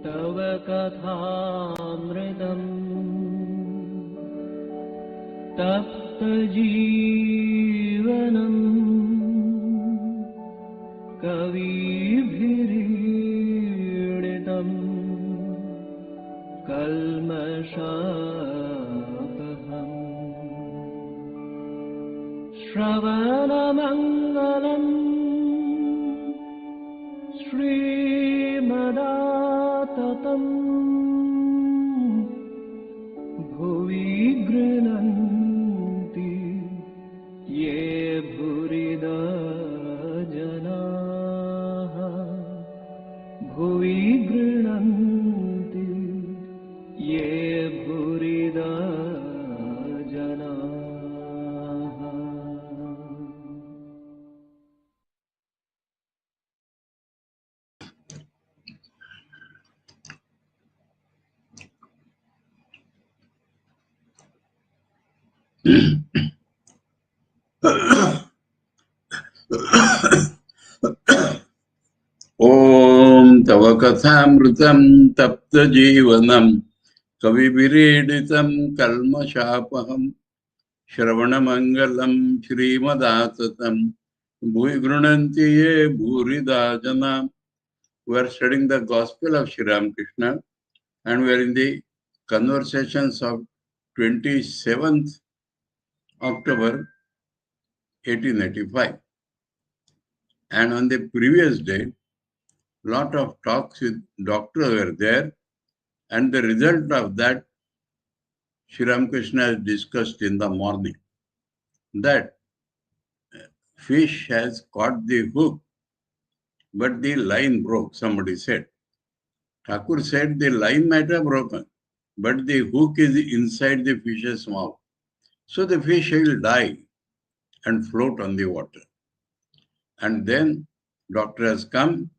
तव कथामृतम् तप्त जीवनम् कविभिरीडितम् कल्मषापहम् श्रवणमङ्गलम् श्रीमदाततम् भुवि गृह्णन्ति ये भूरिदा जनाः भुवि गृह्णन्ति ये भूरिदा जनाः. Om Tava Kathamritam Tapta Jivanam Kavivireeditam Kalmashapaham Shravanamangalam Shrimadatatam Bhuvi Grunanti Ye Bhurida Jana. We are studying the Gospel of Sri Ramakrishna and we are in the conversations of 27th October 1885. And on the previous day, lot of talks with doctors were there, and the result of that, Sri Ramakrishna has discussed in the morning that fish has caught the hook, but the line broke, somebody said. Thakur said the line might have broken, but the hook is inside the fish's mouth. So the fish will die and float on the water. And then doctor has come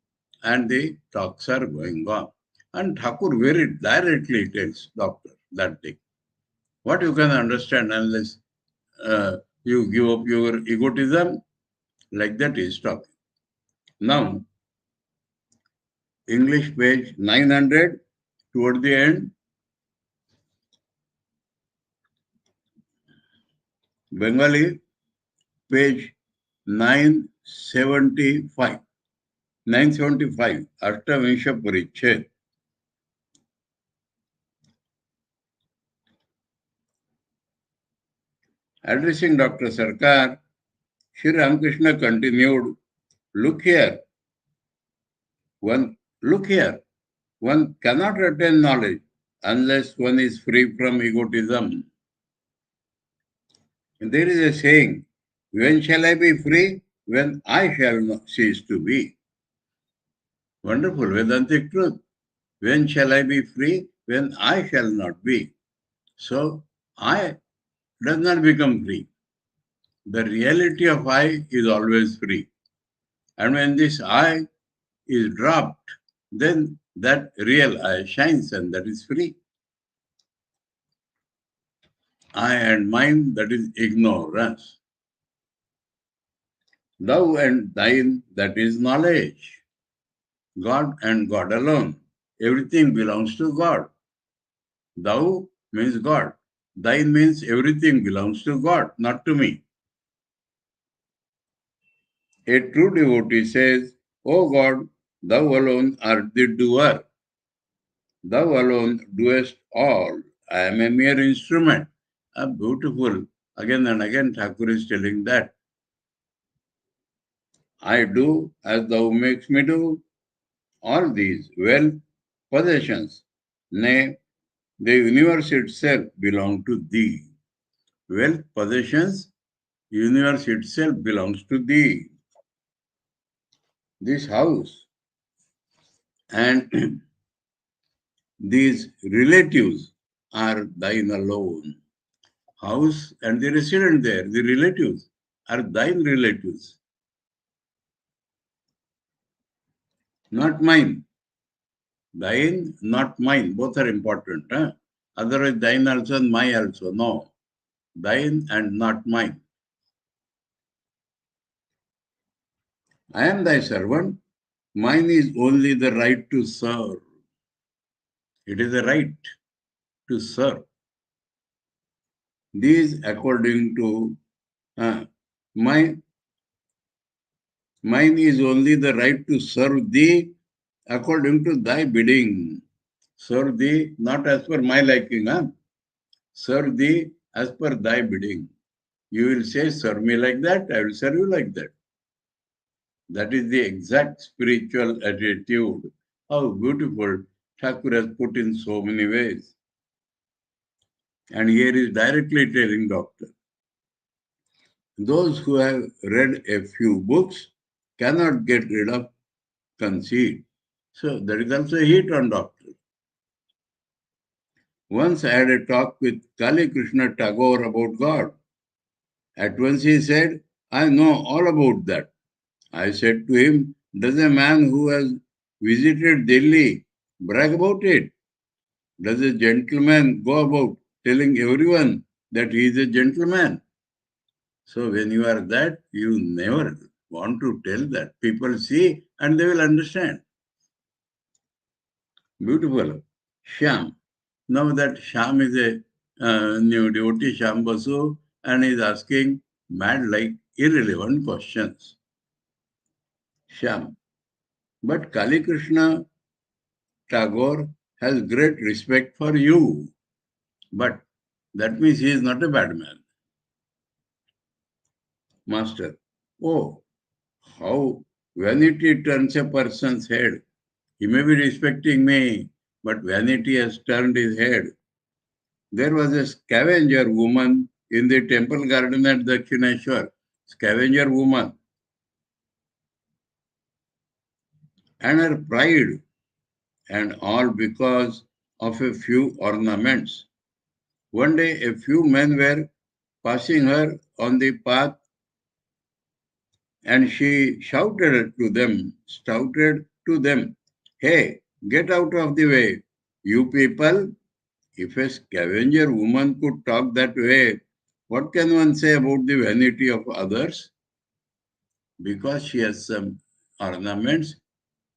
and the talks are going on. And Thakur very directly tells doctor that day, what you can understand unless you give up your egotism, like that he is talking. Now, English page 900, toward the end, Bengali page 975. 975, Ashtavansha Parichet. Addressing Dr. Sarkar, Sri Ramakrishna continued, look here. One cannot attain knowledge unless one is free from egotism. And there is a saying, when shall I be free? When I shall not cease to be. Wonderful Vedantic truth. When shall I be free? When I shall not be. So, I does not become free. The reality of I is always free. And when this I is dropped, then that real I shines and that is free. I and mine, that is ignorance. Thou and thine, that is knowledge. God and God alone. Everything belongs to God. Thou means God. Thine means everything belongs to God, not to me. A true devotee says, O God, thou alone art the doer. Thou alone doest all. I am a mere instrument. Beautiful. Again and again, Thakur is telling that. I do as thou makes me do. All these wealth, possessions, nay, the universe itself belong to thee. Wealth, possessions, universe itself belongs to thee. This house and these relatives are thine alone. House and the resident there, the relatives, are thine relatives. Not mine. Thine, not mine. Both are important. Huh? Otherwise, thine also and my also. No. Thine and not mine. I am thy servant. Mine is only the right to serve. It is a right to serve. These according to mine is only the right to serve thee according to thy bidding. Serve thee not as per my liking, serve thee as per thy bidding. You will say, serve me like that, I will serve you like that. That is the exact spiritual attitude. How beautiful Thakur has put in so many ways. And here is directly telling Doctor, those who have read a few books cannot get rid of conceit. So there is also heat on Doctor. Once I had a talk with Kali Krishna Tagore about God. At once he said, I know all about that. I said to him, does a man who has visited Delhi brag about it? Does a gentleman go about telling everyone that he is a gentleman? So when you are that, you never want to tell that. People see and they will understand. Beautiful. Shyam. Now that Shyam is a new devotee, Shyam Basu, and is asking mad like irrelevant questions. Shyam. But Kali Krishna Tagore has great respect for you. But that means he is not a bad man. Master. Oh, how vanity turns a person's head. He may be respecting me, but vanity has turned his head. There was a scavenger woman in the temple garden at Dakshineshwar. Scavenger woman. And her pride, and all because of a few ornaments. One day, a few men were passing her on the path, and she shouted to them, hey, get out of the way, you people. If a scavenger woman could talk that way, what can one say about the vanity of others? Because she has some ornaments,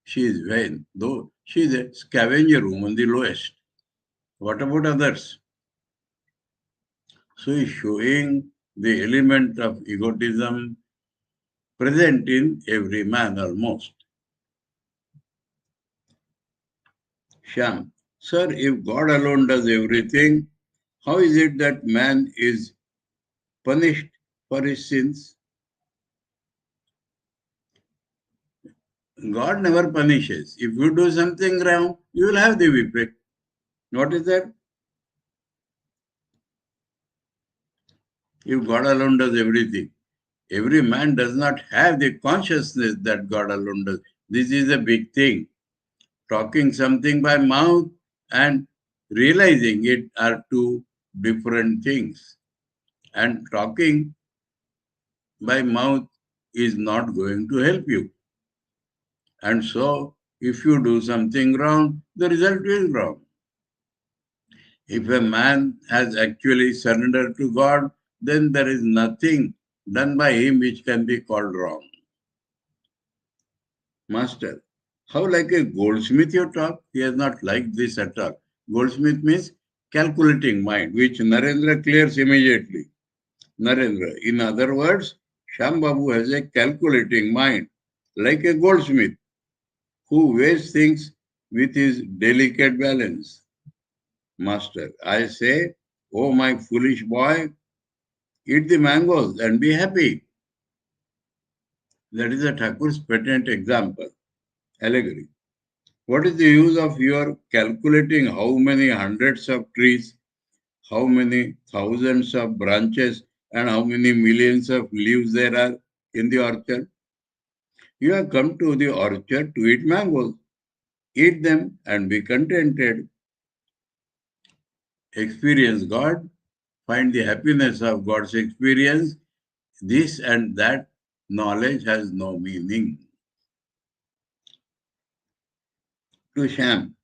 she is vain, though she is a scavenger woman, the lowest. What about others? So he is showing the element of egotism present in every man almost. Shyam, sir, if God alone does everything, how is it that man is punished for his sins? God never punishes. If you do something wrong, you will have the vipak. What is that? If God alone does everything, every man does not have the consciousness that God alone does. This is a big thing. Talking something by mouth and realizing it are two different things. And talking by mouth is not going to help you. And so, if you do something wrong, the result is wrong. If a man has actually surrendered to God, then there is nothing done by him which can be called wrong. Master, how like a goldsmith you talk? He has not liked this at all. Goldsmith means calculating mind, which Narendra clears immediately. Narendra, in other words, Shyam Babu has a calculating mind, like a goldsmith who weighs things with his delicate balance. Master, I say, oh my foolish boy, eat the mangoes and be happy. That is a Thakur's patent example, allegory. What is the use of your calculating how many hundreds of trees, how many thousands of branches, and how many millions of leaves there are in the orchard? You have come to the orchard to eat mangoes. Eat them and be contented. Experience God, find the happiness of God's experience. This and that knowledge has no meaning. To Shyam,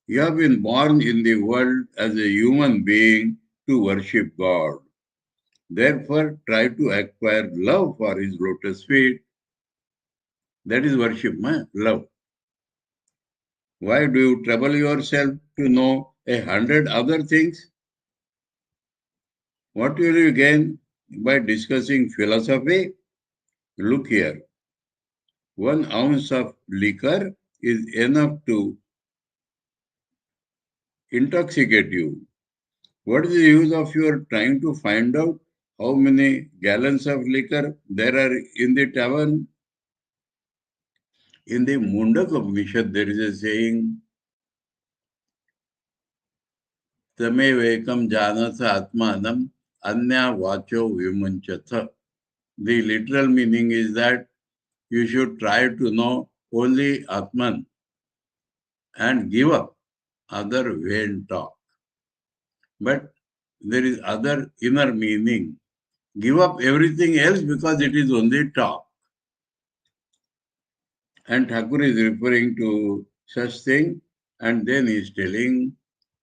you have been born in the world as a human being to worship God. Therefore, try to acquire love for His lotus feet. That is worship, love. Why do you trouble yourself to know 100 other things? What will you gain by discussing philosophy? Look here. 1 ounce of liquor is enough to intoxicate you. What is the use of your trying to find out how many gallons of liquor there are in the tavern? In the Mundaka Upanishad, there is a saying, Tame vekam janatha atmanam anya vacho vimunchatha. The literal meaning is that you should try to know only Atman and give up other vain talk. But there is other inner meaning. Give up everything else because it is only talk. And Thakur is referring to such thing, and then he is telling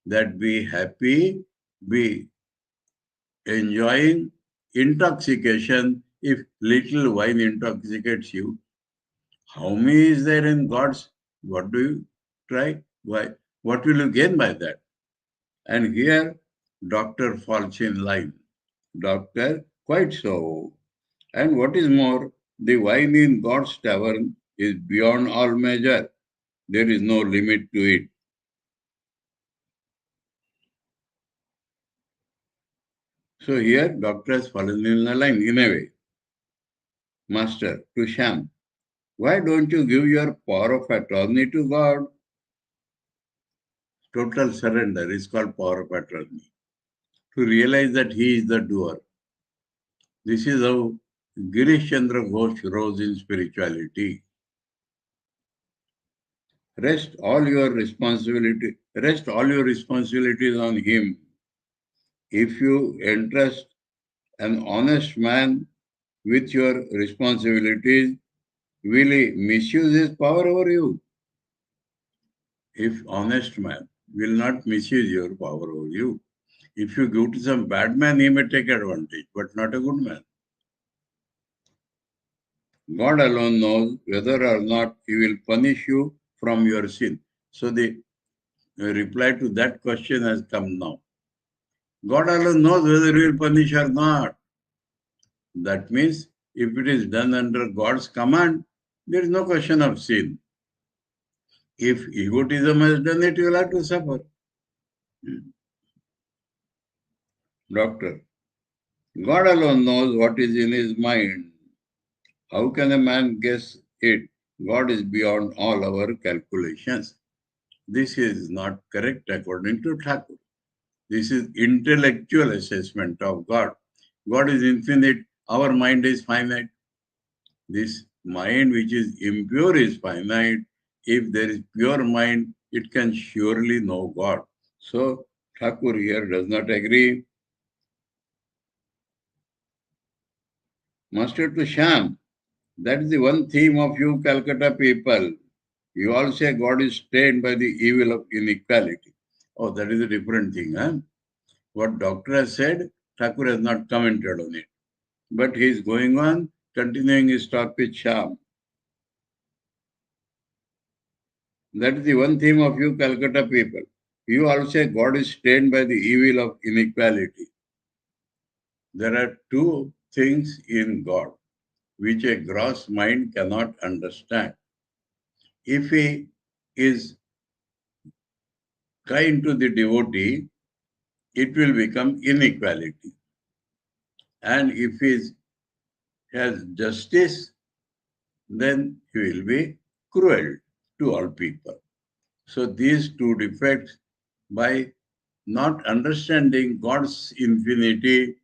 that be happy, be enjoying intoxication. If little wine intoxicates you, how many is there in God's? What do you try? Why? What will you gain by that? And here, doctor falls in line. Doctor, quite so. And what is more, the wine in God's tavern is beyond all measure. There is no limit to it. So here, doctor has fallen in a line in a way. Master, to Sham, why don't you give your power of attorney to God? Total surrender is called power of attorney. To realize that he is the doer. This is how Girish Chandra Ghosh rose in spirituality. Rest all your responsibilities on him. If you entrust an honest man with your responsibilities, will he misuse his power over you? If honest man will not misuse your power over you. If you give to some bad man, he may take advantage, but not a good man. God alone knows whether or not he will punish you from your sin. So the reply to that question has come now. God alone knows whether he will punish or not. That means if it is done under God's command, there is no question of sin. If egotism has done it, you will have to suffer. Doctor, God alone knows what is in his mind. How can a man guess it? God is beyond all our calculations. This is not correct according to Thakur. This is intellectual assessment of God. God is infinite. Our mind is finite. This mind which is impure is finite. If there is pure mind, it can surely know God. So Thakur here does not agree. Master to Sham, that is the one theme of you Calcutta people. You all say God is stained by the evil of inequality. Oh, that is a different thing. Huh? What doctor has said, Thakur has not commented on it. But he is going on, continuing his talk with Sham. That is the one theme of you Calcutta people. You all say God is stained by the evil of inequality. There are two things in God which a gross mind cannot understand. If he is kind to the devotee, it will become inequality. And if he has justice, then he will be cruel to all people. So these two defects, by not understanding God's infinity,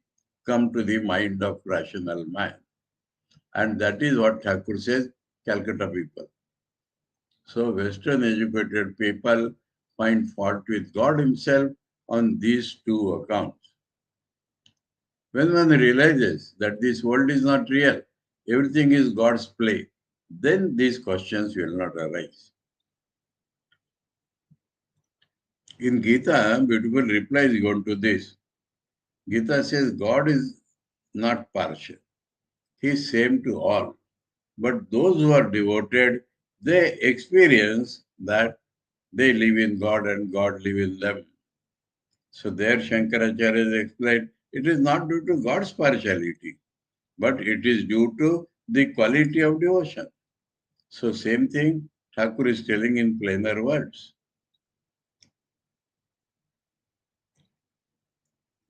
come to the mind of rational man. And that is what Thakur says, Calcutta people. So Western educated people find fault with God himself on these two accounts. When one realizes that this world is not real, everything is God's play, then these questions will not arise. In Gita, beautiful reply is given to this. Gita says God is not partial. He is same to all. But those who are devoted, they experience that They live in God and God live in them. So there Shankaracharya has explained, it is not due to God's partiality, but it is due to the quality of devotion. So same thing Thakur is telling in plainer words.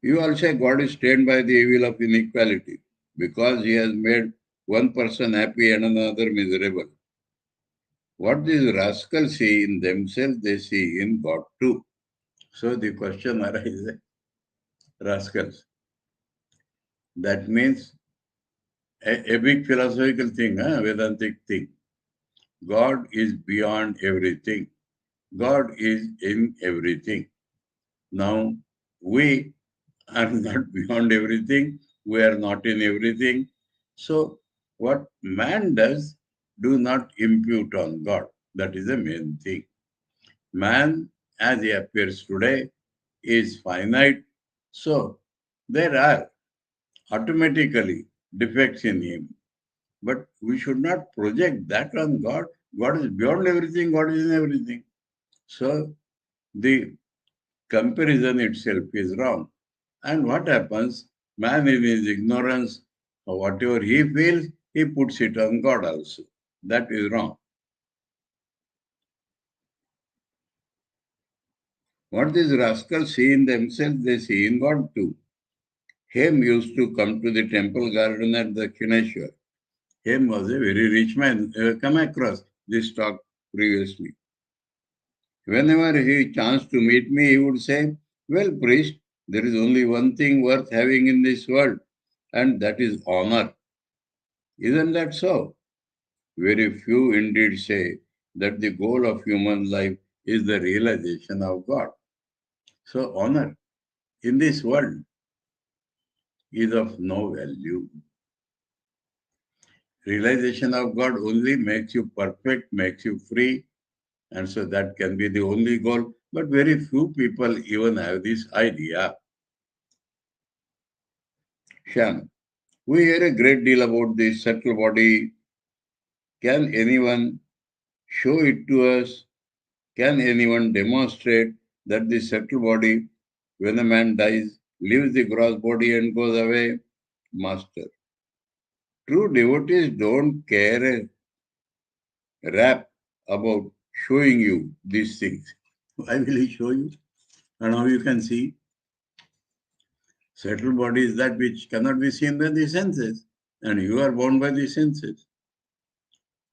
You also say God is strained by the evil of inequality because he has made one person happy and another miserable. What these rascals see in themselves, they see in God too. So the question arises, rascals. That means a big philosophical thing, Vedantic thing. God is beyond everything. God is in everything. Now, we are not beyond everything. We are not in everything. So, what man does, do not impute on God. That is the main thing. Man, as he appears today, is finite. So, there are automatically defects in him. But we should not project that on God. God is beyond everything, God is in everything. So the comparison itself is wrong. And what happens? Man in his ignorance, or whatever he feels, he puts it on God also. That is wrong. What these rascals see in themselves, they see in God too. Hem used to come to the temple garden at the Dakshineshwar. Hem was a very rich man. Come across this talk previously. Whenever he chanced to meet me, he would say, well, priest, there is only one thing worth having in this world, and that is honor. Isn't that so? Very few indeed say that the goal of human life is the realization of God. So, honor in this world is of no value. Realization of God only makes you perfect, makes you free, and so that can be the only goal. But very few people even have this idea. Shan, we hear a great deal about the subtle body. Can anyone show it to us? Can anyone demonstrate that the subtle body, when a man dies, leaves the gross body and goes away? Master, true devotees don't care a rap about showing you these things. I will show you. And now you can see subtle body is that which cannot be seen by the senses. And you are bound by the senses.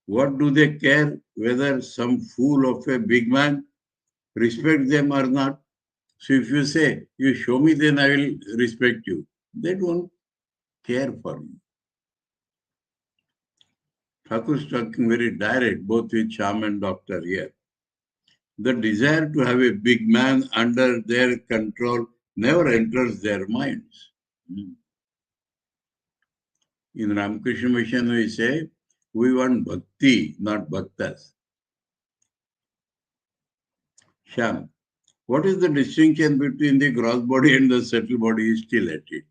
What do they care whether some fool of a big man respects them or not? So if you say, you show me, then I will respect you. They don't care for you. Thakur is talking very direct, both with Sham and Doctor here. The desire to have a big man under their control never enters their minds. In Ramakrishna Mission, we say, we want bhakti, not bhaktas. Sham, what is the distinction between the gross body and the subtle body? Is still at it.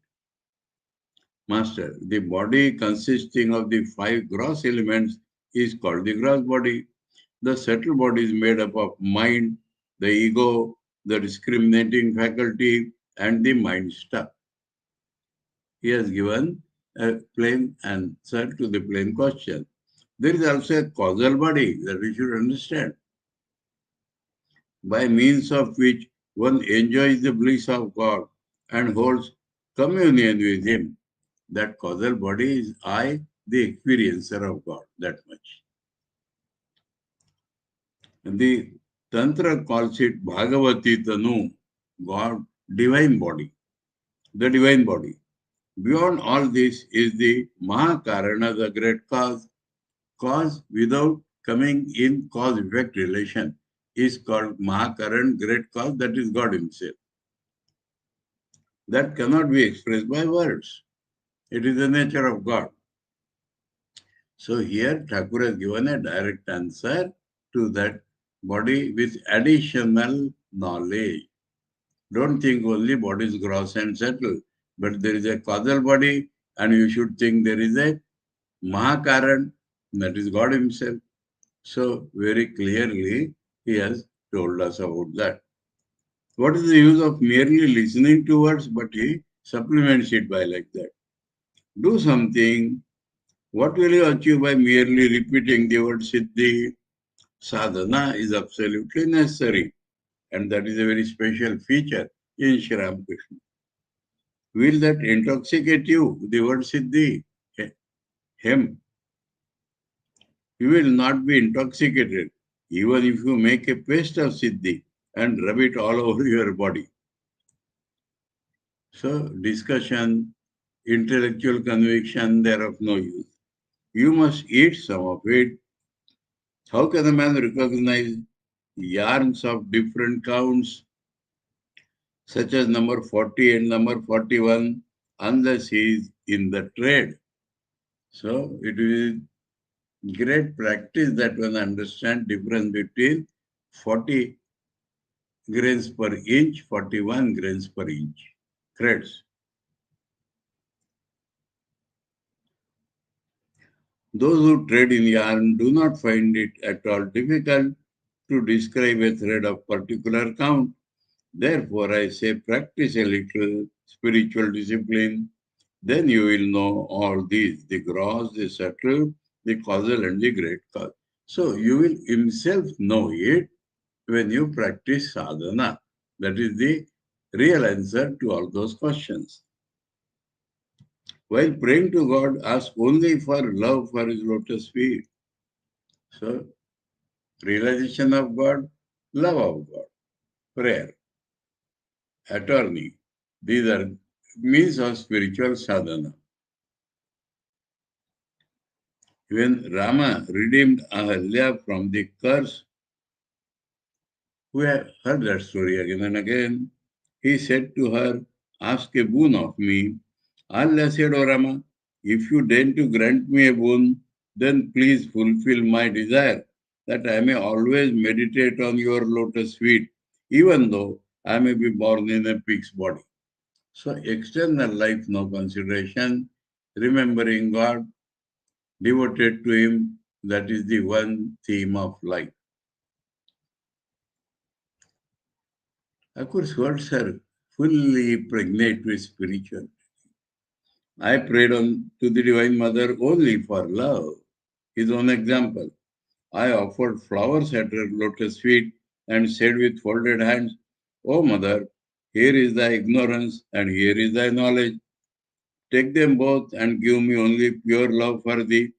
Master, the body consisting of the 5 gross elements is called the gross body. The subtle body is made up of mind, the ego, the discriminating faculty, and the mind stuff. He has given a plain answer to the plain question. There is also a causal body that we should understand, by means of which one enjoys the bliss of God and holds communion with Him. That causal body is I, the experiencer of God, that much. The Tantra calls it Bhagavati Tanu, God, divine body, the divine body. Beyond all this is the Mahakarana, the great cause. Cause without coming in cause-effect relation is called Mahakaran, great cause, that is God Himself. That cannot be expressed by words. It is the nature of God. So here Thakur has given a direct answer to that body with additional knowledge. Don't think only body is gross and subtle, but there is a causal body and you should think there is a Mahakaran, that is God Himself. So very clearly he has told us about that. What is the use of merely listening to words, but he supplements it by like that. Do something. What will you achieve by merely repeating the word Siddhi? Sadhana is absolutely necessary, and that is a very special feature in Sri Ramakrishna. Will that intoxicate you, the word Siddhi? Him. You will not be intoxicated, even if you make a paste of Siddhi and rub it all over your body. So, discussion, intellectual conviction, they are of no use. You must eat some of it. How can a man recognize yarns of different counts, such as number 40 and number 41, unless he is in the trade? So, it is great practice that one understand difference between 40 grains per inch, 41 grains per inch threads. Those who trade in yarn do not find it at all difficult to describe a thread of particular count. Therefore, I say practice a little spiritual discipline. Then you will know all these, the gross, the subtle, the causal, and the great cause. So you will himself know it when you practice sadhana. That is the real answer to all those questions. While praying to God, ask only for love for His lotus feet. So, realization of God, love of God, prayer, attorney. These are means of spiritual sadhana. When Rama redeemed Ahalya from the curse, we have heard that story again and again. He said to her, ask a boon of me. Allah said, O Rama, if you deign to grant me a boon, then please fulfill my desire that I may always meditate on your lotus feet, even though I may be born in a pig's body. So external life, no consideration, remembering God, devoted to Him, that is the one theme of life. Of course, words are fully pregnant with spiritual. I prayed on to the Divine Mother only for love. His own example. I offered flowers at her lotus feet and said with folded hands, O Mother, here is thy ignorance and here is thy knowledge. Take them both and give me only pure love for thee.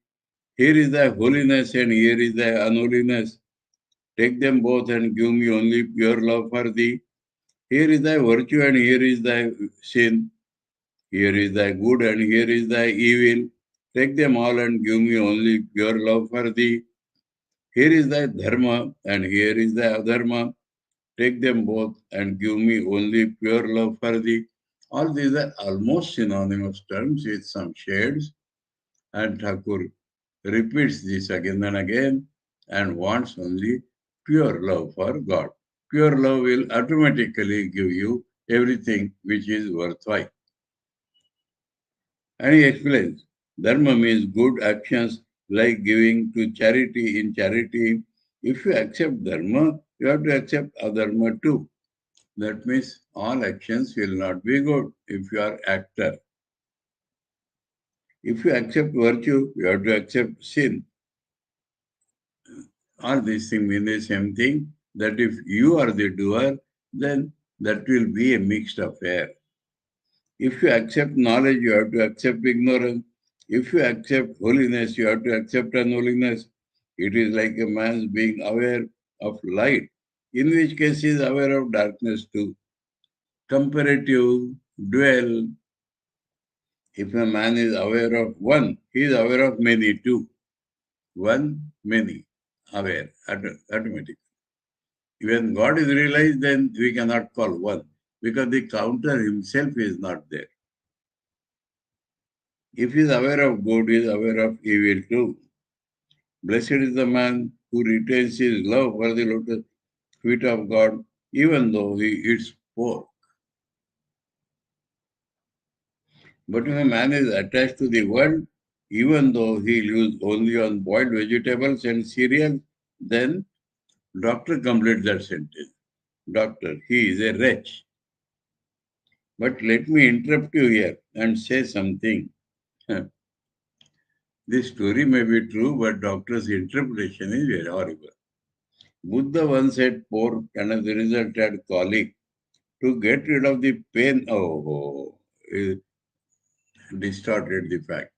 Here is thy holiness and here is thy unholiness. Take them both and give me only pure love for thee. Here is thy virtue and here is thy sin. Here is thy good and here is thy evil. Take them all and give me only pure love for thee. Here is thy dharma and here is thy adharma. Take them both and give me only pure love for thee. All these are almost synonymous terms with some shades, and Thakur repeats this again and again and wants only pure love for God. Pure love will automatically give you everything which is worthwhile. And he explains, dharma means good actions like giving to charity. In charity, if you accept dharma, you have to accept adharma too. That means all actions will not be good if you are actor. If you accept virtue, you have to accept sin. All these things mean the same thing, that if you are the doer, then that will be a mixed affair. If you accept knowledge, you have to accept ignorance. If you accept holiness, you have to accept unholiness. It is like a man's being aware of light, in which case he is aware of darkness too. Comparative, dual. If a man is aware of one, he is aware of many too. One, many, aware, automatic. When God is realized, then we cannot call one, because the counter himself is not there. If he is aware of good, he is aware of evil too. Blessed is the man who retains his love for the lotus feet of God, even though he eats pork. But if a man is attached to the world, even though he lives only on boiled vegetables and cereals, then Doctor completes that sentence. Doctor, he is a wretch. But let me interrupt you here and say something. This story may be true, but doctor's interpretation is very horrible. Buddha once had pork and as a result had colic. To get rid of the pain, it distorted the fact.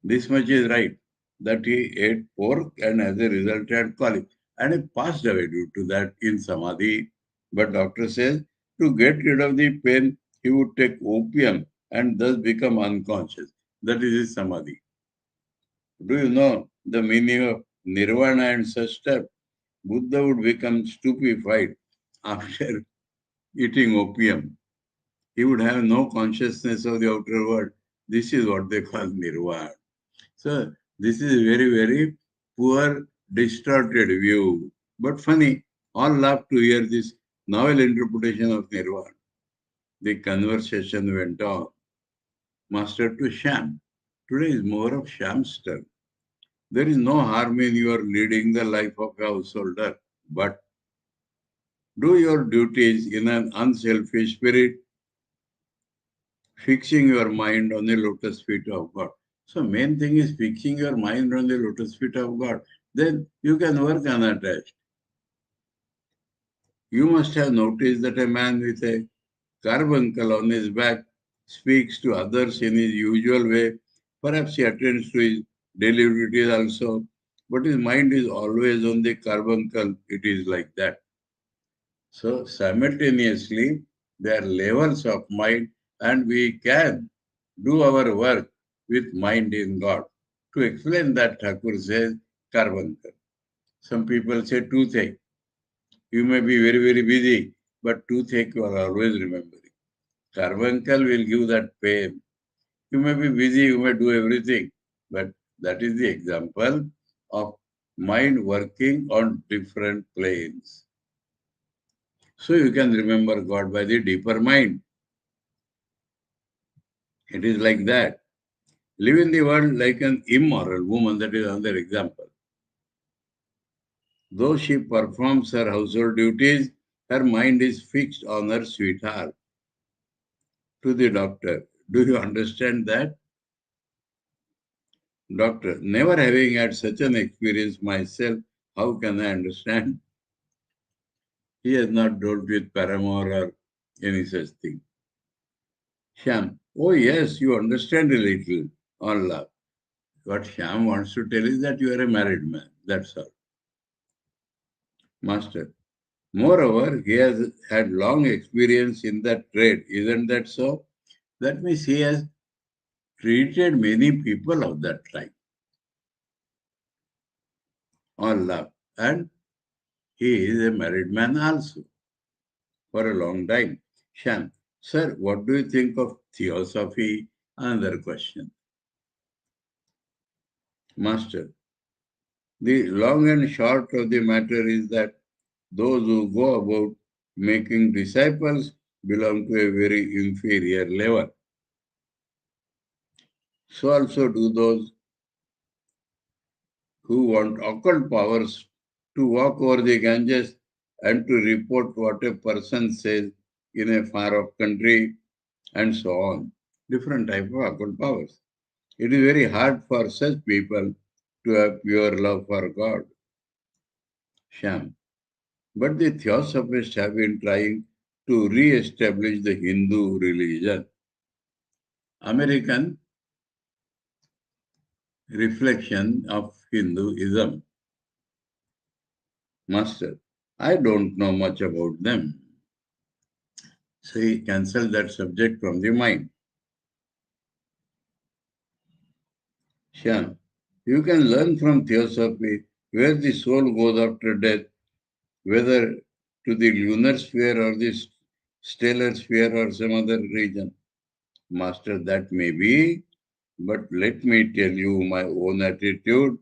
This much is right, that he ate pork and as a result had colic. And he passed away due to that in samadhi. But doctor says to get rid of the pain, he would take opium and thus become unconscious. That is his samadhi. Do you know the meaning of nirvana and such stuff? Buddha would become stupefied after eating opium. He would have no consciousness of the outer world. This is what they call nirvana. So this is a very, very poor, distorted view. But funny, all laugh to hear this novel interpretation of nirvana. The conversation went on. Master to Sham. Today is more of Sham's turn. There is no harm in your leading the life of a householder, but do your duties in an unselfish spirit, fixing your mind on the lotus feet of God. So main thing is fixing your mind on the lotus feet of God. Then you can work unattached. You must have noticed that a man with a carbuncle on his back speaks to others in his usual way. Perhaps he attends to his daily duties also, but his mind is always on the carbuncle. It is like that. So simultaneously, there are levels of mind, and we can do our work with mind in God. To explain that, Thakur says carbuncle. Some people say toothache. You may be very, very busy, but toothache you are always remembering. Carbuncle will give that pain. You may be busy, you may do everything, but that is the example of mind working on different planes. So you can remember God by the deeper mind. It is like that. Live in the world like an immoral woman, that is another example. Though she performs her household duties, her mind is fixed on her sweetheart. To the doctor, do you understand that? Doctor, never having had such an experience myself, how can I understand? He has not dealt with paramour or any such thing. Shyam, oh yes, you understand a little on love. What Shyam wants to tell is that you are a married man. That's all. Master. Moreover, he has had long experience in that trade. Isn't that so? That means he has treated many people of that type on love. And he is a married man also for a long time. Shan, sir, what do you think of theosophy? Another question. Master, the long and short of the matter is that those who go about making disciples belong to a very inferior level. So also do those who want occult powers to walk over the Ganges and to report what a person says in a far-off country and so on. Different type of occult powers. It is very hard for such people to have pure love for God. Sham. But the Theosophists have been trying to re-establish the Hindu religion. American reflection of Hinduism. Master, I don't know much about them. So he cancelled that subject from the mind. Shyam, you can learn from Theosophy where the soul goes after death, whether to the lunar sphere or the stellar sphere or some other region. Master, that may be, but let me tell you my own attitude.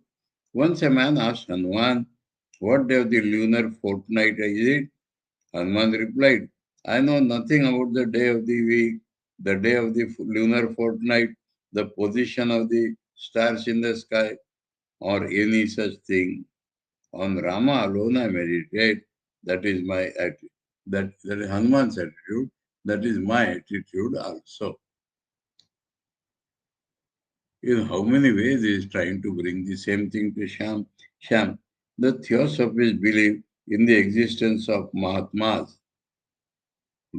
Once a man asked Hanuman, what day of the lunar fortnight is it? Hanuman replied, I know nothing about the day of the week, the day of the lunar fortnight, the position of the stars in the sky, or any such thing. On Rama alone I meditate. That is my attitude. That is Hanuman's attitude. That is my attitude also. In how many ways he is trying to bring the same thing to Sham? Sham, the theosophists believe in the existence of Mahatmas.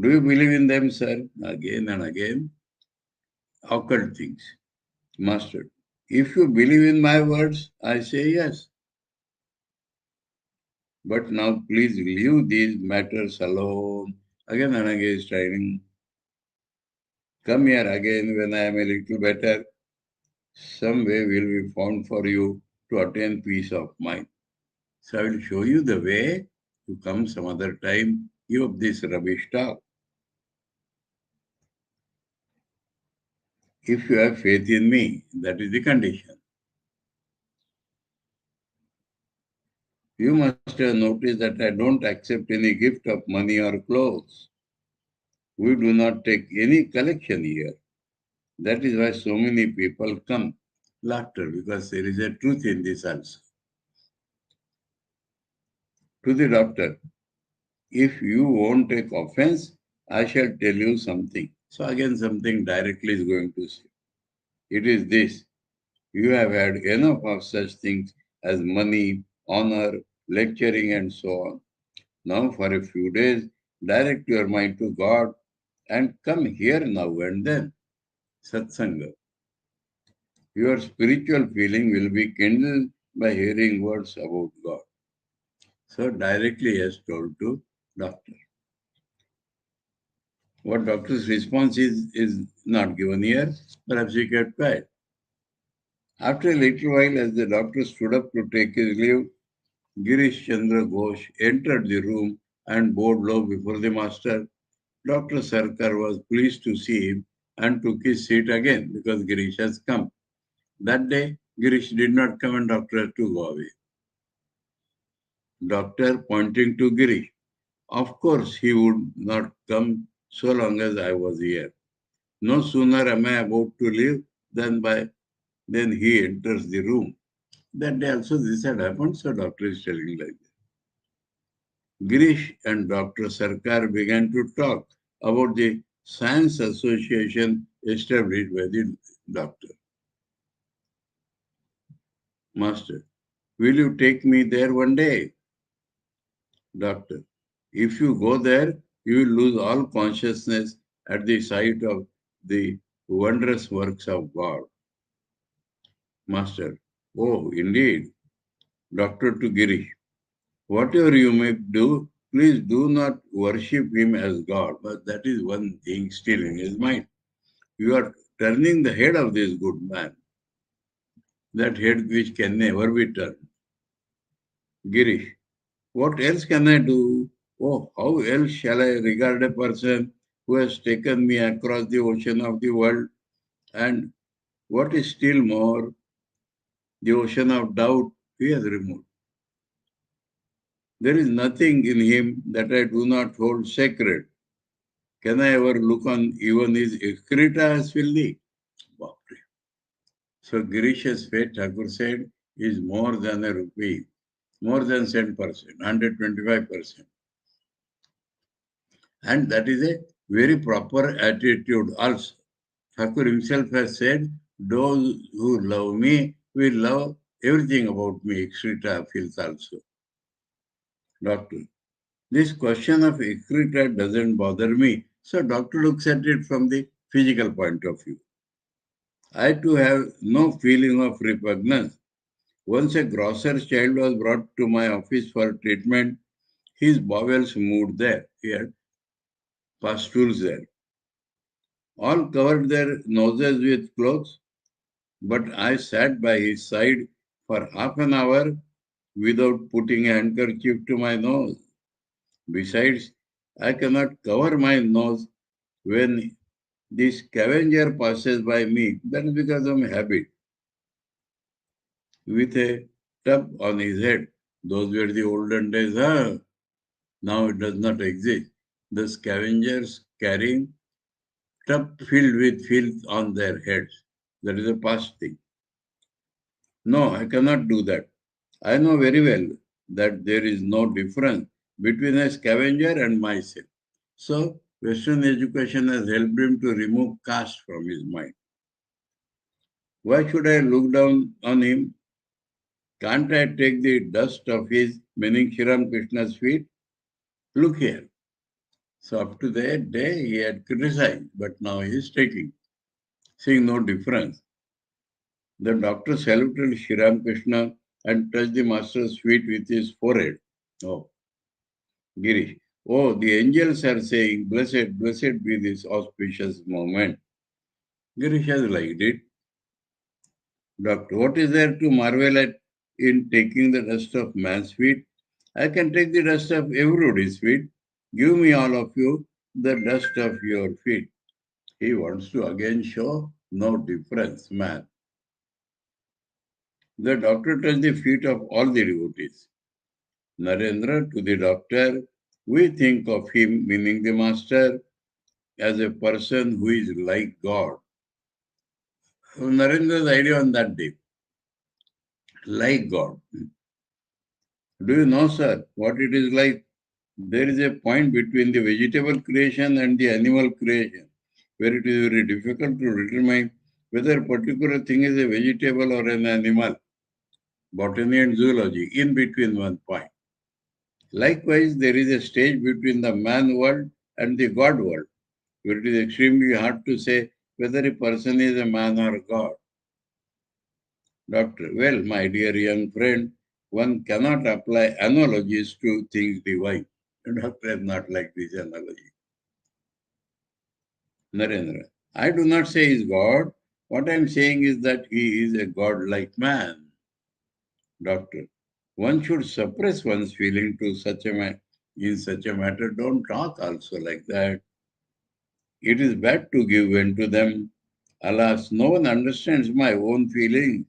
Do you believe in them, sir? Again and again. Occult things. Master, if you believe in my words, I say yes. But now please leave these matters alone. Again and again is trying. Come here again when I am a little better. Some way will be found for you to attain peace of mind. So I will show you the way to come some other time. Give up this rubbish talk. If you have faith in me, that is the condition. You must have noticed that I don't accept any gift of money or clothes. We do not take any collection here. That is why so many people come. Laughter, because there is a truth in this also. To the doctor, if you won't take offense, I shall tell you something. So again, something directly is going to say. It is this. You have had enough of such things as money, honor, lecturing, and so on. Now, for a few days, direct your mind to God and come here now and then. Satsanga. Your spiritual feeling will be kindled by hearing words about God. So directly he has told to doctor. What doctor's response is not given here. Perhaps he kept quiet. After a little while, as the doctor stood up to take his leave, Girish Chandra Ghosh entered the room and bowed low before the master. Dr. Sarkar was pleased to see him and took his seat again because Girish has come. That day, Girish did not come and doctor had to go away. Doctor pointing to Girish. Of course, he would not come so long as I was here. No sooner am I about to leave than he enters the room. That day also this had happened, so doctor is telling like that. Girish and Dr. Sarkar began to talk about the science association established by the doctor. Master, will you take me there one day? Doctor, if you go there, you will lose all consciousness at the sight of the wondrous works of God. Master, oh, indeed. Doctor to Girish, whatever you may do, please do not worship him as God. But that is one thing still in his mind. You are turning the head of this good man, that head which can never be turned. Girish, what else can I do? Oh, how else shall I regard a person who has taken me across the ocean of the world? And what is still more, the ocean of doubt he has removed. There is nothing in him that I do not hold sacred. Can I ever look on even his excreta as filthy? So Girish's fate, Thakur said, is more than a rupee, more than 10%, 125%. And that is a very proper attitude also. Thakur himself has said, those who love me will love everything about me, excreta, filth also. Doctor, this question of excreta doesn't bother me. So doctor looks at it from the physical point of view. I too have no feeling of repugnance. Once a grocer's child was brought to my office for treatment. His bowels moved there. He had pustules there. All covered their noses with cloths, but I sat by his side for half an hour without putting a handkerchief to my nose. Besides, I cannot cover my nose when the scavenger passes by me. That is because of habit. With a tub on his head. Those were the olden days. Huh? Now it does not exist. The scavengers carrying tub filled with filth on their heads. That is a past thing. No, I cannot do that. I know very well that there is no difference between a scavenger and myself. So, Western education has helped him to remove caste from his mind. Why should I look down on him? Can't I take the dust of his, meaning Sri Krishna's feet? Look here. So up to that day he had criticized, but now he is taking, seeing no difference. The doctor saluted Sri Krishna and touched the master's feet with his forehead. Oh, Girish. Oh, the angels are saying, blessed, blessed be this auspicious moment. Girish has liked it. Doctor, what is there to marvel at in taking the dust of man's feet? I can take the dust of everybody's feet. Give me all of you the dust of your feet. He wants to again show no difference, man. The doctor touched the feet of all the devotees. Narendra to the doctor, we think of him, meaning the master, as a person who is like God. Narendra's idea on that day, like God. Do you know, sir, what it is like? There is a point between the vegetable creation and the animal creation, where it is very difficult to determine whether a particular thing is a vegetable or an animal. Botany and zoology, in between one point. Likewise, there is a stage between the man world and the God world, where it is extremely hard to say whether a person is a man or God. Doctor, well, my dear young friend, one cannot apply analogies to things divine. The doctor is not like this analogy. Narendra, I do not say he is God. What I am saying is that he is a God-like man. Doctor, one should suppress one's feeling to in such a matter. Don't talk also like that. It is bad to give in to them. Alas, no one understands my own feelings.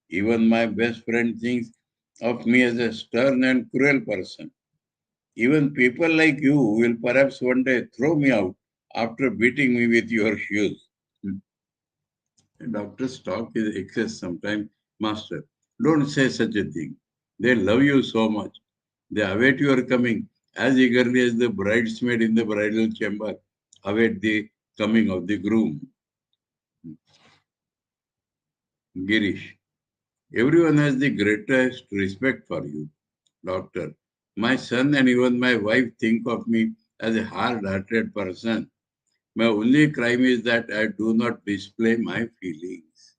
Even my best friend thinks of me as a stern and cruel person. Even people like you will perhaps one day throw me out after beating me with your shoes. The doctor's talk is excess sometimes. Master, don't say such a thing. They love you so much. They await your coming as eagerly as the bridesmaid in the bridal chamber await the coming of the groom. Girish, everyone has the greatest respect for you. Doctor, my son and even my wife think of me as a hard-hearted person. My only crime is that I do not display my feelings.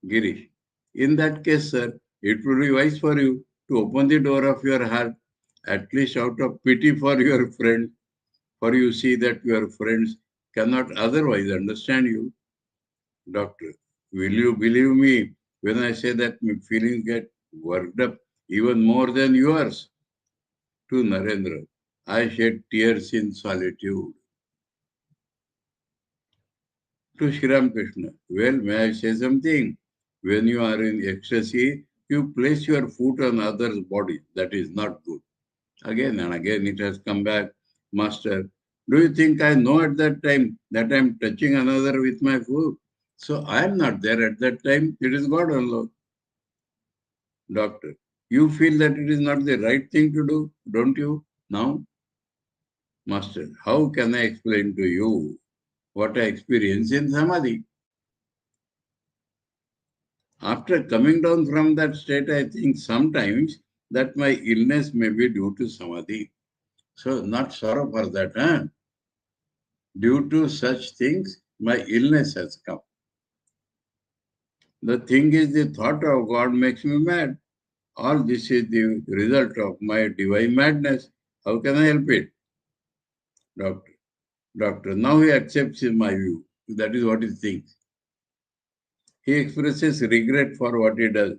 Girish, in that case, sir, it would be wise for you to open the door of your heart, at least out of pity for your friend, for you see that your friends cannot otherwise understand you. Doctor, will you believe me when I say that my feelings get worked up even more than yours? To Narendra, I shed tears in solitude. To Sri Krishna, well, may I say something? When you are in ecstasy, you place your foot on others' body. That is not good. Again and again it has come back. Master, do you think I know at that time that I am touching another with my foot? So I am not there at that time. It is God alone. Doctor, you feel that it is not the right thing to do, don't you? Now, Master, how can I explain to you what I experience in Samadhi? After coming down from that state, I think sometimes that my illness may be due to Samadhi. So, not sorrow for that. Huh? Due to such things, my illness has come. The thing is, the thought of God makes me mad. All this is the result of my divine madness. How can I help it? Doctor, doctor, now he accepts my view. That is what he thinks. He expresses regret for what he does.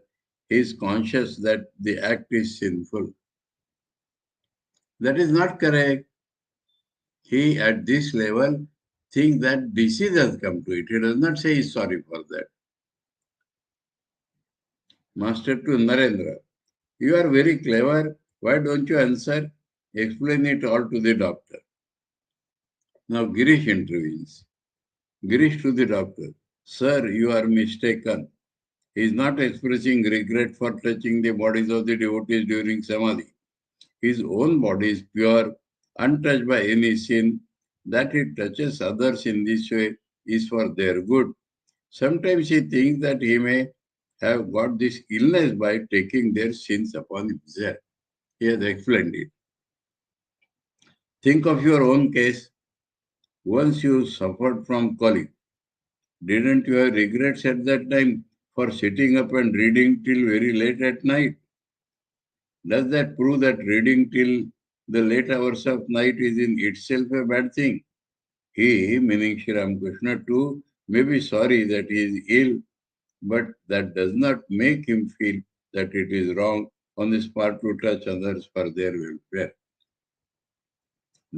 He is conscious that the act is sinful. That is not correct. He, at this level, thinks that disease has come to it. He does not say he is sorry for that. Master to Narendra, you are very clever. Why don't you answer? Explain it all to the doctor. Now Girish intervenes. Girish to the doctor. Sir, you are mistaken. He is not expressing regret for touching the bodies of the devotees during Samadhi. His own body is pure, untouched by any sin. That he touches others in this way is for their good. Sometimes he thinks that he may have got this illness by taking their sins upon himself. He has explained it. Think of your own case. Once you suffered from colic, didn't you have regrets at that time for sitting up and reading till very late at night? Does that prove that reading till the late hours of night is in itself a bad thing? He, meaning Sri Ramakrishna too, may be sorry that he is ill, but that does not make him feel that it is wrong on his part to touch others for their welfare.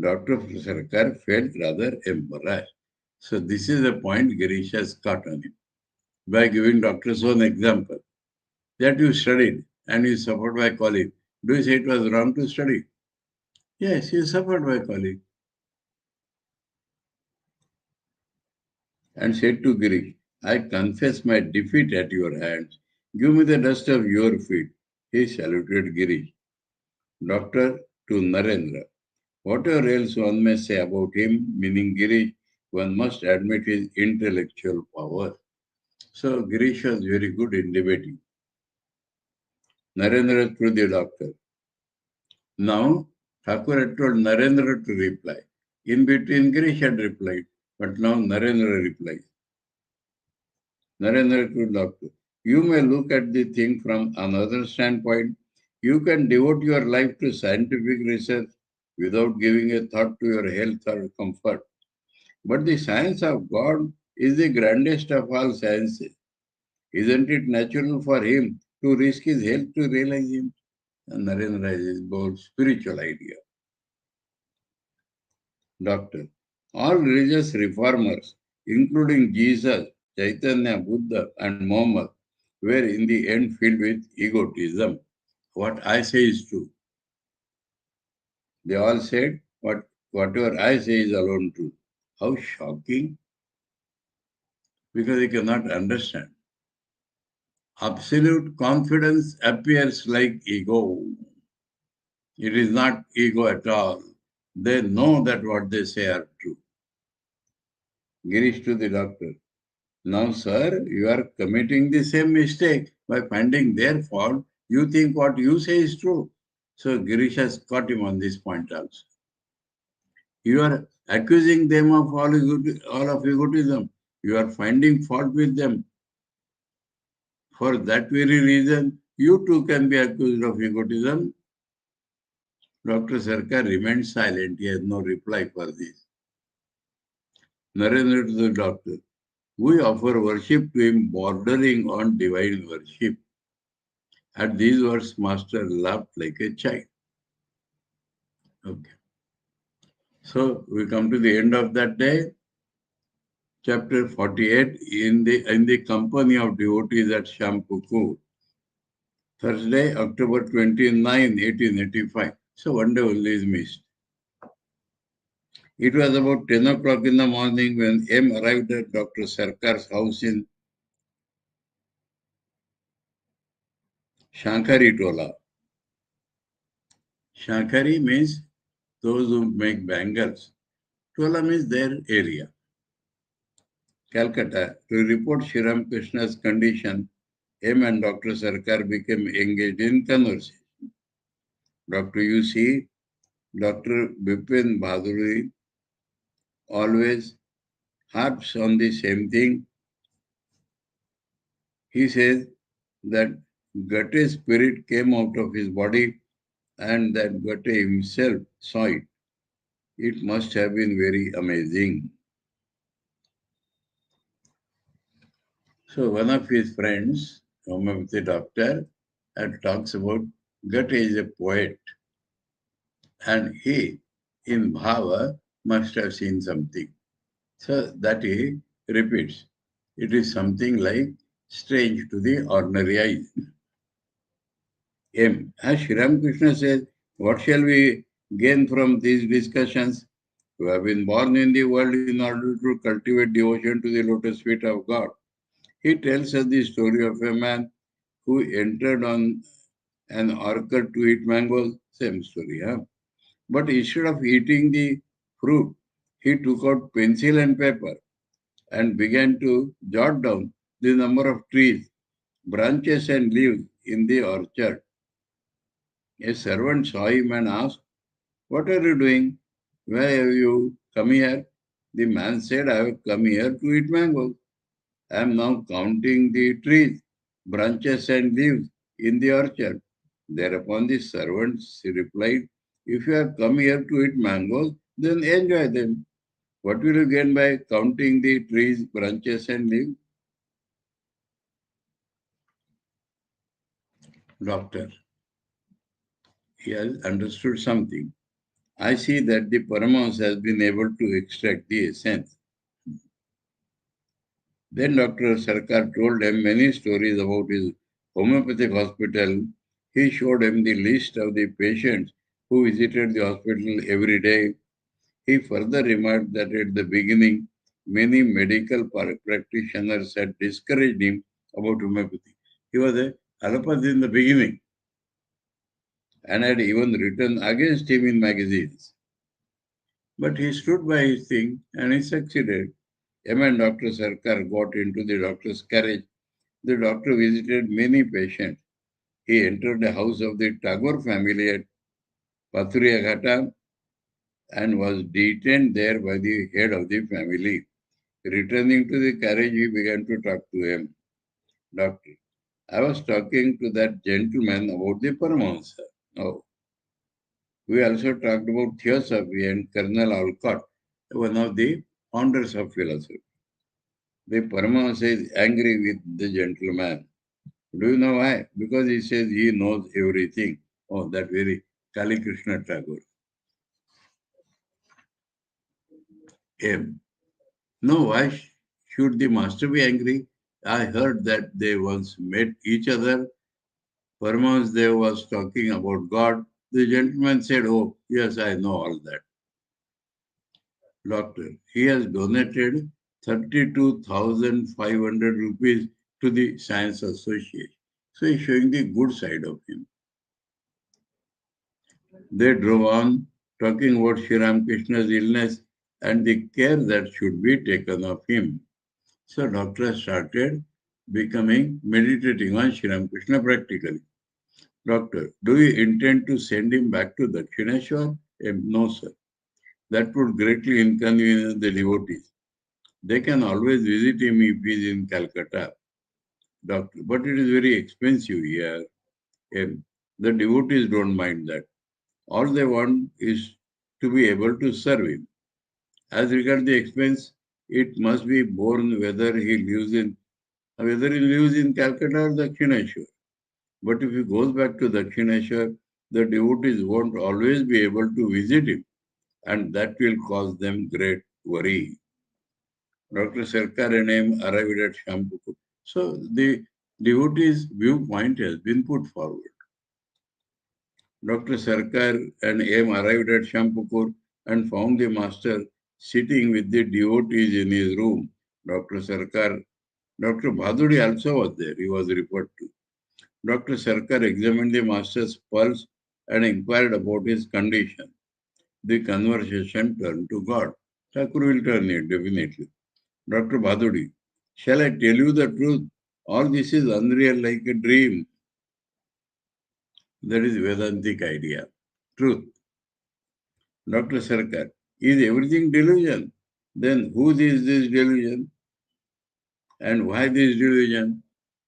Dr. Sarkar felt rather embarrassed. So this is the point Girish has caught on him by giving Dr. own example. That you studied and you suffered by colic. Do you say it was wrong to study? Yes, you suffered by colic. And said to Girish, I confess my defeat at your hands. Give me the dust of your feet. He saluted Girish. Doctor to Narendra. Whatever else one may say about him, meaning Girish, one must admit his intellectual power. So Girish was very good in debating. Narendra to the doctor. Now, Thakur had told Narendra to reply. In between, Girish had replied, but now Narendra replies. Narendra to doctor. You may look at the thing from another standpoint. You can devote your life to scientific research without giving a thought to your health or comfort. But the science of God is the grandest of all sciences. Isn't it natural for him to risk his health to realize him? And Narendra is about spiritual idea. Doctor. All religious reformers, including Jesus, Chaitanya, Buddha, and Muhammad, were in the end filled with egotism. What I say is true. They all said, whatever I say is alone true. How shocking! Because they cannot understand. Absolute confidence appears like ego. It is not ego at all. They know that what they say are true. Girish to the doctor. Now, sir, you are committing the same mistake. By finding their fault, you think what you say is true. So Girish has caught him on this point also. You are accusing them of all of egotism. You are finding fault with them. For that very reason, you too can be accused of egotism. Dr. Sarkar remained silent. He has no reply for this. Narendra to the doctor. We offer worship to him bordering on divine worship. At these words, Master laughed like a child. Okay. So we come to the end of that day. Chapter 48 in the company of devotees at Shampuku. Thursday, October 29, 1885. So one day only is missed. It was about 10 o'clock in the morning when M arrived at Dr. Sarkar's house in Shankari Tola. Shankari means those who make bangles. Tola means their area. Calcutta, to report Sri Ramakrishna's condition, M and Dr. Sarkar became engaged in conversation. Dr. UC, Dr. Bipin Bhaduri always harps on the same thing. He says that Gate's spirit came out of his body and that Gate himself saw it. It must have been very amazing. So one of his friends, the doctor, talks about Gate is a poet and he, in Bhava, must have seen something. So that he repeats. It is something like strange to the ordinary eyes. M. As Sri Ramakrishna says, what shall we gain from these discussions? We have been born in the world in order to cultivate devotion to the lotus feet of God. He tells us the story of a man who entered on an orchard to eat mangoes. Same story, huh? But instead of eating the fruit, he took out pencil and paper and began to jot down the number of trees, branches, and leaves in the orchard. A servant saw him and asked, "What are you doing? Why have you come here?" The man said, "I have come here to eat mangoes. I am now counting the trees, branches, and leaves in the orchard." Thereupon the servants replied, "If you have come here to eat mangoes, then enjoy them. What will you gain by counting the trees, branches, and leaves?" Doctor, he has understood something. I see that the Paramahansa has been able to extract the essence. Then Dr. Sarkar told him many stories about his homeopathic hospital. He showed him the list of the patients who visited the hospital every day. He further remarked that at the beginning, many medical practitioners had discouraged him about homeopathy. He was a allopathy in the beginning and had even written against him in magazines. But he stood by his thing and he succeeded. Him and Dr. Sarkar got into the doctor's carriage. The doctor visited many patients. He entered the house of the Tagore family at Pathuriaghata and was detained there by the head of the family. Returning to the carriage, he began to talk to him. "Doctor, I was talking to that gentleman about the Paramahansa. Oh, we also talked about theosophy and Colonel Alcott, one of the founders of philosophy. The Paramahansa is angry with the gentleman. Do you know why? Because he says he knows everything." Oh, that very Kali Krishna Tagore. M. No, why should the master be angry? I heard that they once met each other. Paramahansa was talking about God. The gentleman said, "Oh, yes, I know all that." Doctor, he has donated 32,500 rupees to the Science Association. So he's showing the good side of him. They drove on, talking about Sri Ramakrishna's illness and the care that should be taken of him. So doctor started meditating on Sri Ramakrishna practically. "Doctor, do you intend to send him back to Dakshineshwar?" No, sir. That would greatly inconvenience the devotees. They can always visit him if he is in Calcutta. Doctor, but it is very expensive here. And the devotees don't mind that. All they want is to be able to serve him. As regards the expense, it must be borne whether he lives in Calcutta or Dakshineshwar. But if he goes back to Dakshineshwar, the devotees won't always be able to visit him, and that will cause them great worry. Dr. Sarkar and M arrived at Shampukut. So the devotees' viewpoint has been put forward. Dr. Sarkar and M arrived at Shampukut and found the master sitting with the devotees in his room. Dr. Bhaduri also was there. He was referred to. Dr. Sarkar examined the master's pulse and inquired about his condition. The conversation turned to God. Thakur will turn it, definitely. Dr. Bhaduri, shall I tell you the truth? All this is unreal like a dream. That is Vedantic idea. Truth. Dr. Sarkar, is everything delusion? Then whose is this delusion? And why this delusion?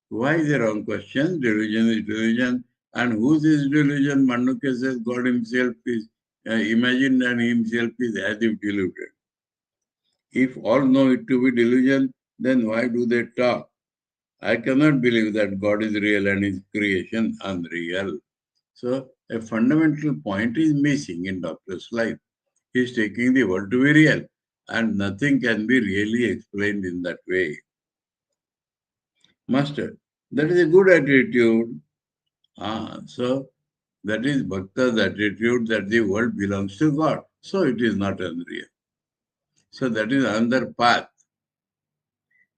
Why is the wrong question? Delusion is delusion. And whose is delusion? Mandukya says God himself is imagined and himself is as if deluded. If all know it to be delusion, then why do they talk? I cannot believe that God is real and his creation unreal. So a fundamental point is missing in Doctor's life. He is taking the world to be real and nothing can be really explained in that way. Master, that is a good attitude. So that is Bhakta's attitude that the world belongs to God. So it is not unreal. So that is another path.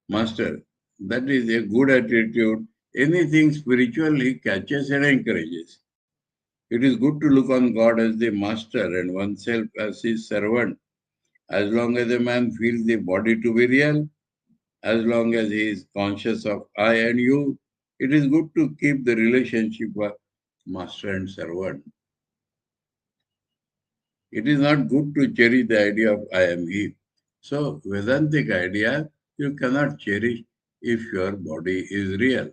Master, that is a good attitude. Anything spiritual he catches and encourages. It is good to look on God as the master and oneself as his servant. As long as a man feels the body to be real, as long as he is conscious of I and you, it is good to keep the relationship of master and servant. It is not good to cherish the idea of I am he. So, Vedantic idea you cannot cherish if your body is real.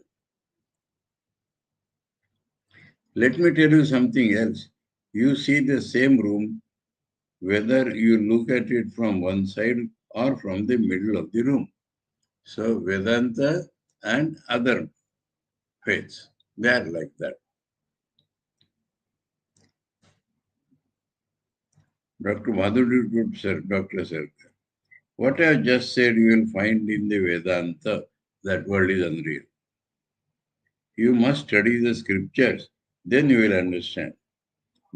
Let me tell you something else. You see the same room whether you look at it from one side or from the middle of the room. So, Vedanta and other faiths, they are like that. Dr. Madhuri, sir, Dr. Sarkar, what I have just said you will find in the Vedanta, that world is unreal. You must study the scriptures, then you will understand.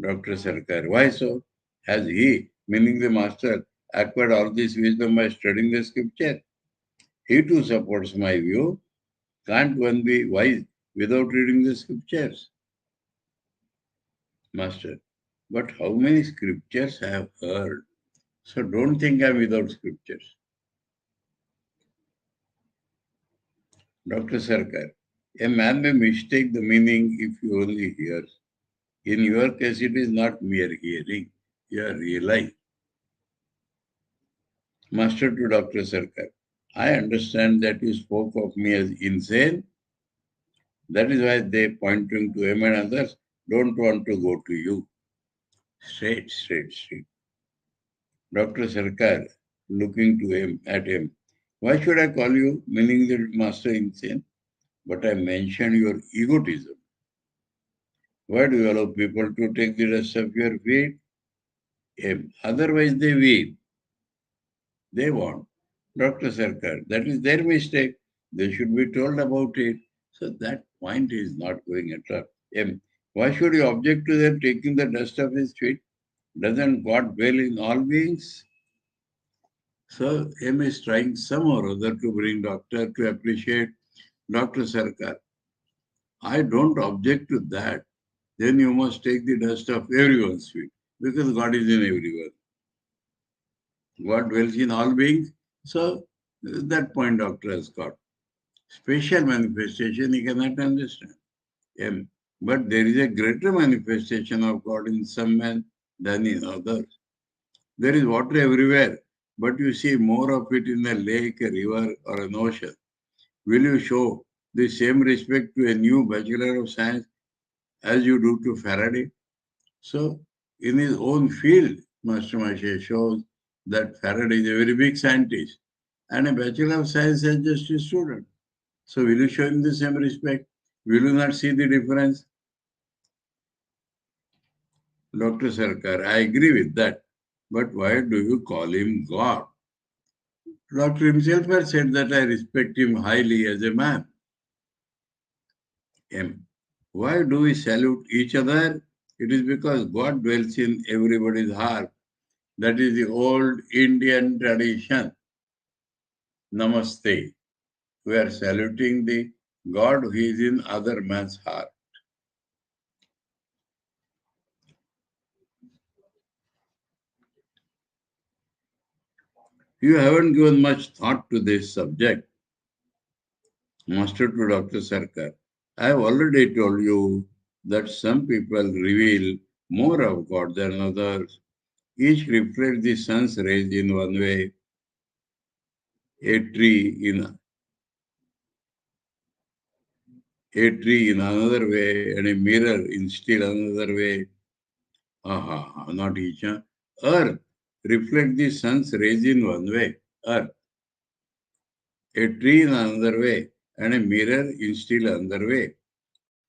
Dr. Sarkar, why so? Has he, meaning the master, acquired all this wisdom by studying the scripture? He too supports my view. Can't one be wise without reading the scriptures? Master, but how many scriptures I have heard? So don't think I'm without scriptures. Dr. Sarkar, a man may mistake the meaning if he only hears. In your case, it is not mere hearing, you are realizing. Master to Dr. Sarkar, I understand that you spoke of me as insane. That is why they, pointing to him and others, don't want to go to you. Straight, straight, straight. Dr. Sarkar, looking to him, at him, why should I call you, meaning the master, insane? But I mentioned your egotism. Why do you allow people to take the dust of your feet? Him. Otherwise they weep. They want. Dr. Sarkar, that is their mistake. They should be told about it. So that point is not going at all. Him. Why should you object to them taking the dust of his feet? Doesn't God dwell in all beings? So M is trying some or other to bring doctor to appreciate Dr. Sarkar. I don't object to that. Then you must take the dust of everyone's feet because God is in everyone. God dwells in all beings. So that point doctor has got. Special manifestation he cannot understand. But there is a greater manifestation of God in some men than in others. There is water everywhere, but you see more of it in a lake, a river, or an ocean. Will you show the same respect to a new Bachelor of Science as you do to Faraday? So, in his own field, Master Mashe shows that Faraday is a very big scientist and a Bachelor of Science is just a student. So, will you show him the same respect? Will you not see the difference? Dr. Sarkar, I agree with that. But why do you call him God? Doctor himself has said that I respect him highly as a man. M. Why do we salute each other? It is because God dwells in everybody's heart. That is the old Indian tradition. Namaste. We are saluting the God who is in other man's heart. You haven't given much thought to this subject. Master to Dr. Sarkar, I have already told you that some people reveal more of God than others. Each reflects the sun's rays in one way, a tree in another way, and a mirror in still another way. Not each. Earth reflects the sun's rays in one way, earth. A tree in another way, and a mirror in still another way.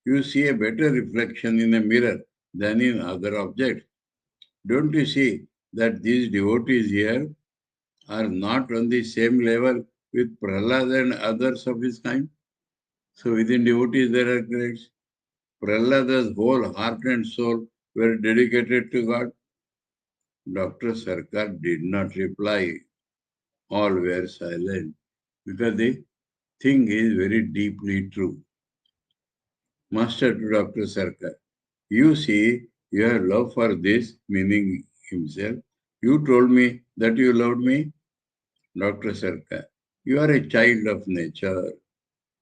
You see a better reflection in a mirror than in other objects. Don't you see that these devotees here are not on the same level with Prahlad and others of his kind? So within devotees there are grades. Prahlada's whole heart and soul were dedicated to God. Dr. Sarkar did not reply. All were silent because the thing is very deeply true. Master to Dr. Sarkar, you see, you have love for this, meaning himself. You told me that you loved me, Dr. Sarkar. You are a child of nature.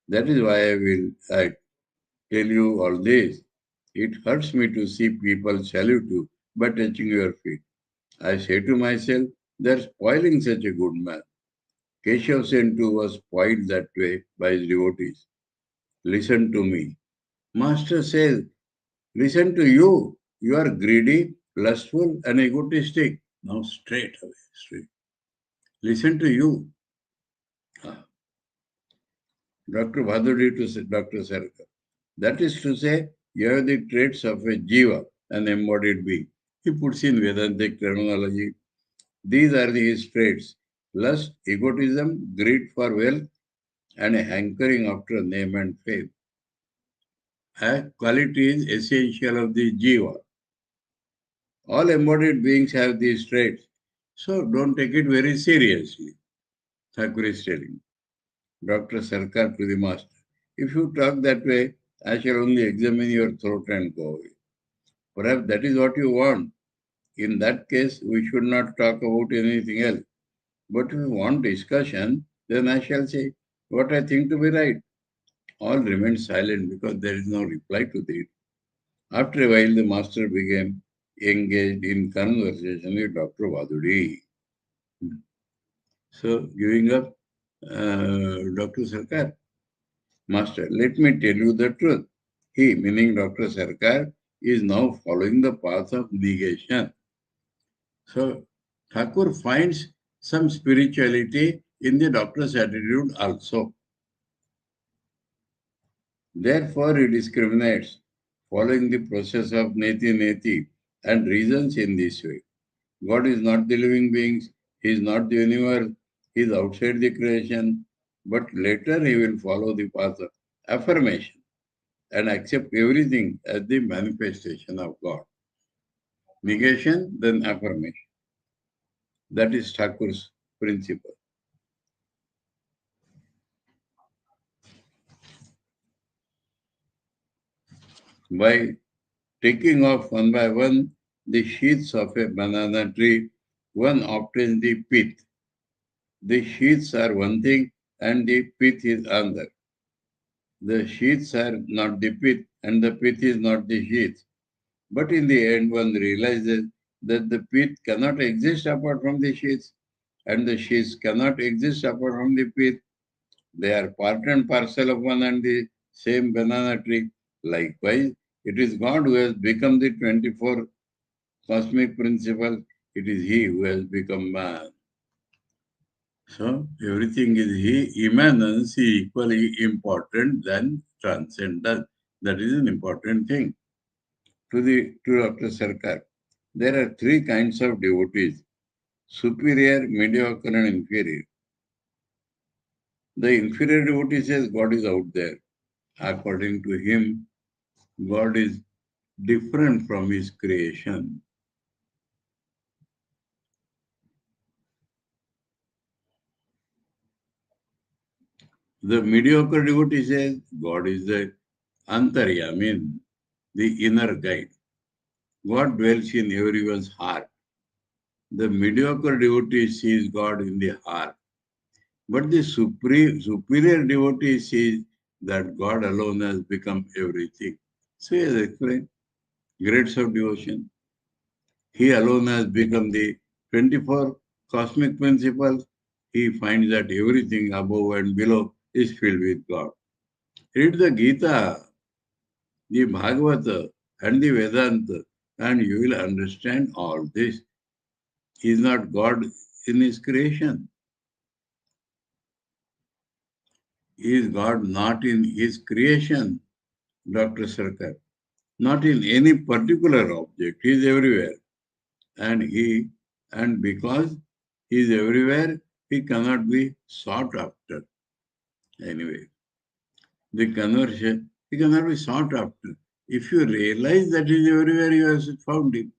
That is why I tell you all this. It hurts me to see people salute you by touching your feet. I say to myself, they're spoiling such a good man. Keshav Sen too was spoiled that way by his devotees. Listen to me. Master says, listen to you. You are greedy, lustful, and egotistic. Now straight away, straight. Listen to you. Ah, Dr. Bhaduri to Dr. Sarkar. That is to say, you have the traits of a jiva, an embodied being. He puts in Vedantic terminology. These are his traits: lust, egotism, greed for wealth, and a hankering after name and fame. A quality is essential of the jiva. All embodied beings have these traits. So don't take it very seriously. Thakur is telling Dr. Sarkar to the master. If you talk that way, I shall only examine your throat and go away. Perhaps that is what you want. In that case, we should not talk about anything else. But if you want discussion, then I shall say what I think to be right. All remained silent because there is no reply to it. After a while, the master became engaged in conversation with Dr. Vadudi. So, giving up, Dr. Sarkar, master, let me tell you the truth. He, meaning Dr. Sarkar, is now following the path of negation. So, Thakur finds some spirituality in the doctor's attitude also. Therefore, he discriminates, following the process of neti neti, and reasons in this way. God is not the living beings, He is not the universe, He is outside the creation, but later he will follow the path of affirmation and accept everything as the manifestation of God. Negation, then affirmation. That is Thakur's principle. By taking off one by one the sheaths of a banana tree, one obtains the pith. The sheaths are one thing and the pith is another. The sheaths are not the pith and the pith is not the sheath. But in the end, one realizes that the pith cannot exist apart from the sheaths and the sheaths cannot exist apart from the pith. They are part and parcel of one and the same banana tree. Likewise, it is God who has become the 24 cosmic principle. It is He who has become man. So everything is He. Immanence is equally important than transcendence. That is an important thing. To Dr. Sarkar, there are three kinds of devotees: superior, mediocre, and inferior. The inferior devotee says God is out there. According to him, God is different from His creation. The mediocre devotee says God is the Antaryamin, the inner guide. God dwells in everyone's heart. The mediocre devotee sees God in the heart. But the superior devotee sees that God alone has become everything. So he has explained grades of devotion. He alone has become the 24 cosmic principles. He finds that everything above and below is filled with God. Read the Gita, the Bhagavata, and the Vedanta, and you will understand all this. He is not God in His creation. He is God not in His creation, Dr. Sarkar. Not in any particular object. He is everywhere. And because He is everywhere, He cannot be sought after. Anyway, the conversion, He cannot be sought after. If you realize that He is everywhere, you have found Him.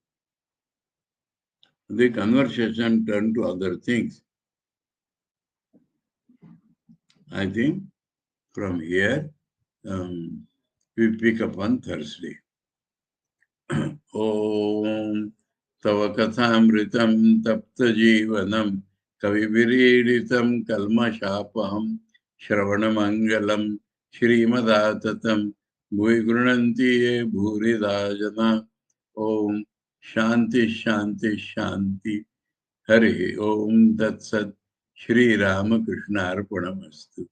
The conversation turned to other things. I think from here. We pick up on Thursday. Om Tava Kathamritam Tapta Jivanam Kaviviridhitam Kalmashapaham Shravanamangalam Shrimadatam Bhui Grunanti Ye Bhuridajana. Om Shanti Shanti Shanti. Hari Om Tat Sat. Shri Ramakrishna Arpanamastu.